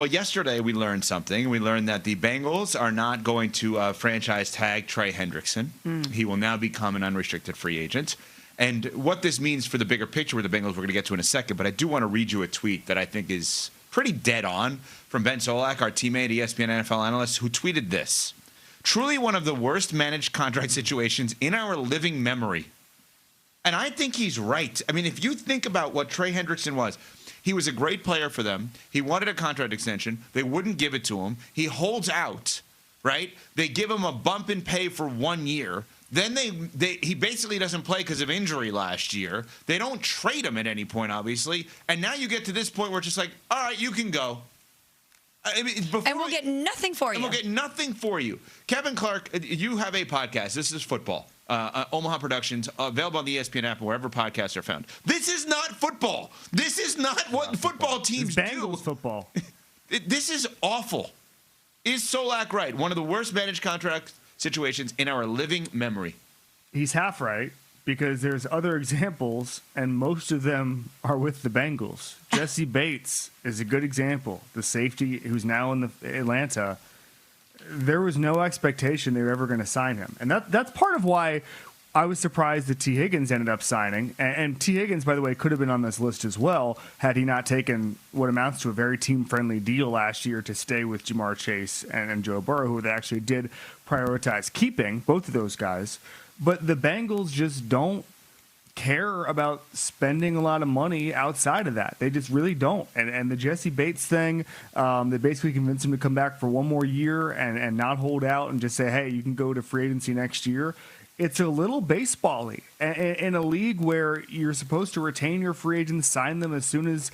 Well, yesterday we learned something. We learned that the Bengals are not going to franchise tag Trey Hendrickson. He will now become an unrestricted free agent. And what this means for the bigger picture with the Bengals, we're going to get to in a second. But I do want to read you a tweet that I think is pretty dead on from Ben Solak, our teammate, ESPN NFL analyst, who tweeted this. Truly one of the worst managed contract situations in our living memory. And I think he's right. I mean, if you think about what Trey Hendrickson was, he was a great player for them. He wanted a contract extension. They wouldn't give it to him. He holds out, right? They give him a bump in pay for 1 year. Then he basically doesn't play because of injury last year. They don't trade him at any point, obviously. And now you get to this point where it's just like, all right, you can go. I mean, and we'll get nothing for you. And we'll get nothing for you. Kevin Clark, you have a podcast. This is football. Omaha Productions, available on the ESPN app, wherever podcasts are found. This is not football. This is not what football teams do. Bengals football. This is awful. Is Solak right? One of the worst managed contract situations in our living memory. He's half right because there's other examples, and most of them are with the Bengals. Jesse Bates is a good example. The safety who's now in the Atlanta. There was no expectation they were ever going to sign him. And that's part of why I was surprised that T. Higgins ended up signing. And T. Higgins, by the way, could have been on this list as well had he not taken what amounts to a very team-friendly deal last year to stay with Jamar Chase and Joe Burrow, who they actually did prioritize keeping, both of those guys. But the Bengals just don't care about spending a lot of money outside of that. They just really don't. And the Jesse Bates thing, they basically convinced him to come back for one more year and not hold out and just say, hey, you can go to free agency next year. It's a little baseball-y in a league where you're supposed to retain your free agents, sign them as soon as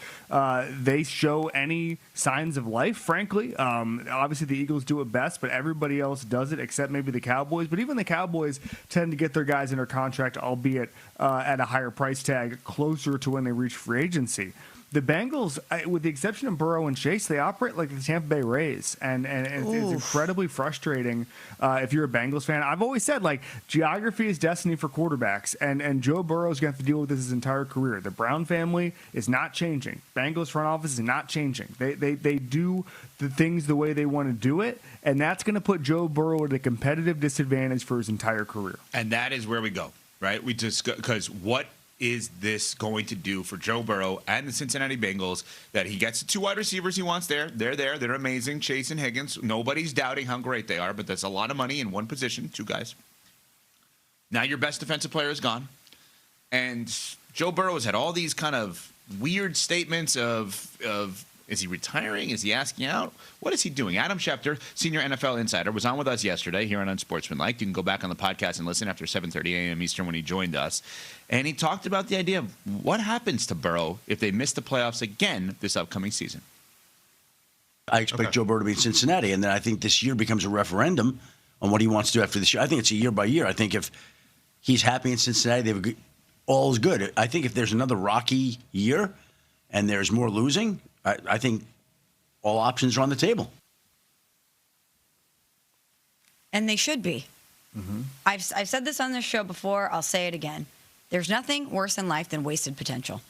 they show any signs of life, frankly. Obviously, the Eagles do it best, but everybody else does it except maybe the Cowboys. But even the Cowboys tend to get their guys under contract, albeit at a higher price tag, closer to when they reach free agency. The Bengals, with the exception of Burrow and Chase, they operate like the Tampa Bay Rays, and it's incredibly frustrating if you're a Bengals fan. I've always said, like, geography is destiny for quarterbacks, and Joe Burrow's going to have to deal with this his entire career. The Brown family is not changing. Bengals front office is not changing. They do the things the way they want to do it, and that's going to put Joe Burrow at a competitive disadvantage for his entire career. And that is where we go, right? We just because what is this going to do for Joe Burrow and the Cincinnati Bengals that he gets the two wide receivers he wants there? They're there. They're amazing. Chase and Higgins. Nobody's doubting how great they are, but that's a lot of money in one position, two guys. Now your best defensive player is gone. And Joe Burrow has had all these kind of weird statements of is he retiring? Is he asking out? What is he doing? Adam Schefter, senior NFL insider, was on with us yesterday here on Unsportsmanlike. You can go back on the podcast and listen after 7:30 a.m. Eastern when he joined us. And he talked about the idea of what happens to Burrow if they miss the playoffs again this upcoming season. I expect Joe Burrow to be in Cincinnati, and then I think this year becomes a referendum on what he wants to do after this year. I think it's a year by year. I think if he's happy in Cincinnati, all is good. I think if there's another rocky year and there's more losing, I think all options are on the table. And they should be. Mm-hmm. I've said this on this show before. I'll say it again. There's nothing worse in life than wasted potential.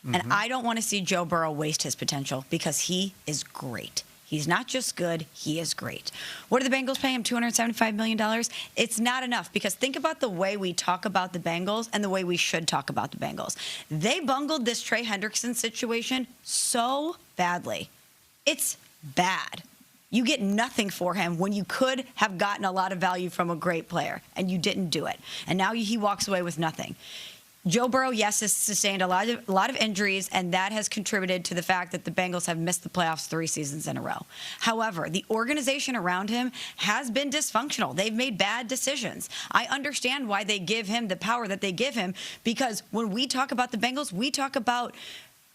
Mm-hmm. And I don't want to see Joe Burrow waste his potential because he is great. He's not just good, he is great. What do the Bengals pay him, $275 million? It's not enough because think about the way we talk about the Bengals and the way we should talk about the Bengals. They bungled this Trey Hendrickson situation so badly. It's bad. You get nothing for him when you could have gotten a lot of value from a great player, and you didn't do it. And now he walks away with nothing. Joe Burrow, yes, has sustained a lot of injuries, and that has contributed to the fact that the Bengals have missed the playoffs 3 seasons in a row. However, the organization around him has been dysfunctional. They've made bad decisions. I understand why they give him the power that they give him, because when we talk about the Bengals, we talk about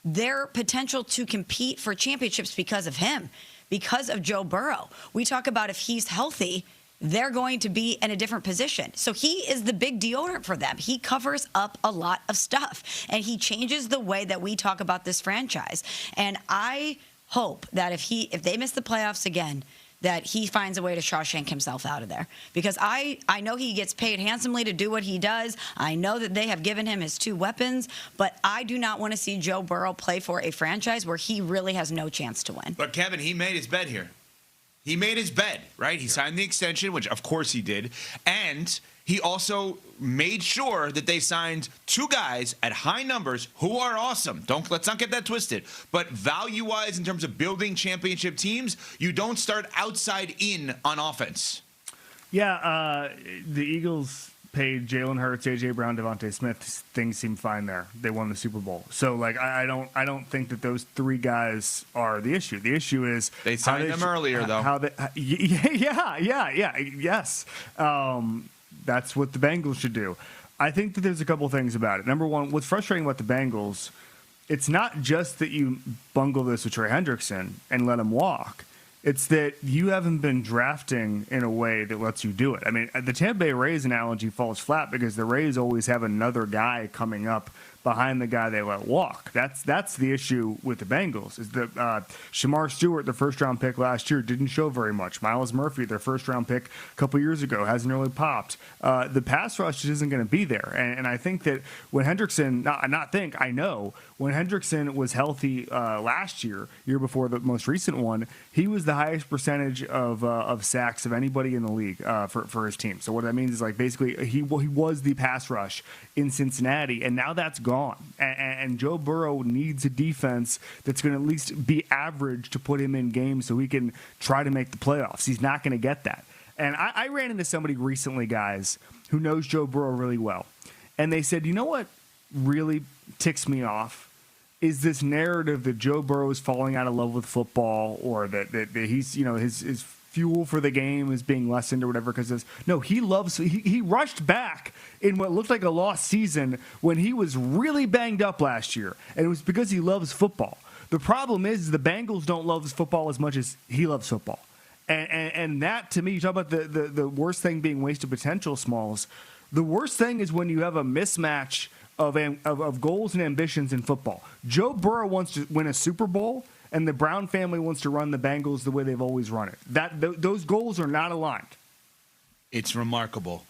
their potential to compete for championships because of him, because of Joe Burrow. We talk about if he's healthy, they're going to be in a different position. So he is the big deodorant for them. He covers up a lot of stuff, and he changes the way that we talk about this franchise. And I hope that if they miss the playoffs again, that he finds a way to Shawshank himself out of there. Because I know he gets paid handsomely to do what he does. I know that they have given him his 2 weapons, but I do not want to see Joe Burrow play for a franchise where he really has no chance to win. But, Kevin, he made his bed here. He made his bed, right? He signed the extension, which, of course, he did. And he also made sure that they signed 2 guys at high numbers who are awesome. Let's not get that twisted. But value-wise, in terms of building championship teams, you don't start outside in on offense. Yeah, the Eagles paid Jalen Hurts, A.J. Brown, Devontae Smith. Things seem fine there. They won the Super Bowl. So, like, I don't think that those 3 guys are the issue. The issue is they signed them earlier, though. Yes. That's what the Bengals should do. I think that there's a couple things about it. Number one, what's frustrating about the Bengals, it's not just that you bungle this with Trey Hendrickson and let him walk. It's that you haven't been drafting in a way that lets you do it. I mean, the Tampa Bay Rays analogy falls flat because the Rays always have another guy coming up behind the guy they let walk. That's the issue with the Bengals. Is that Shamar Stewart, the first-round pick last year, didn't show very much. Miles Murphy, their first-round pick a couple years ago, hasn't really popped. The pass rush just isn't going to be there. And I think that when Hendrickson, I know, when Hendrickson was healthy last year before the most recent one, he was the highest percentage of sacks of anybody in the league for his team. So what that means is, like, basically he was the pass rush in Cincinnati, and now that's gone. And Joe Burrow needs a defense that's going to at least be average to put him in games so he can try to make the playoffs. He's not going to get that. And I ran into somebody recently, guys, who knows Joe Burrow really well. And they said, you know what really ticks me off is this narrative that Joe Burrow is falling out of love with football, or that he's, his fuel for the game is being lessened or whatever. Because he rushed back in what looked like a lost season when he was really banged up last year, and it was because he loves football. The problem is the Bengals don't love football as much as he loves football, and that, to me, you talk about the worst thing being wasted potential, Smalls. The worst thing is when you have a mismatch of goals and ambitions in football. Joe Burrow wants to win a Super Bowl, and the Brown family wants to run the Bengals the way they've always run it. Those goals are not aligned. It's remarkable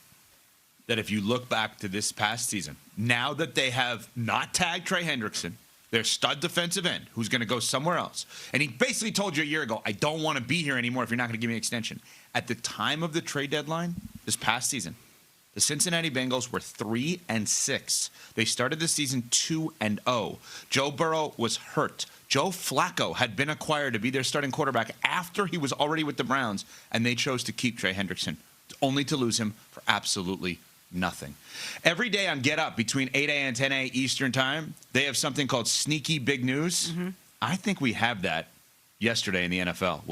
that if you look back to this past season, now that they have not tagged Trey Hendrickson, their stud defensive end, who's going to go somewhere else, and he basically told you a year ago, I don't want to be here anymore if you're not going to give me an extension. At the time of the trade deadline this past season, the Cincinnati Bengals were 3-6. They started the season 2-0. Joe Burrow was hurt. Joe Flacco had been acquired to be their starting quarterback after he was already with the Browns, and they chose to keep Trey Hendrickson, only to lose him for absolutely nothing. Every day on Get Up between 8 a.m. and 10 a.m. Eastern Time, they have something called Sneaky Big News. I think we have that yesterday in the NFL.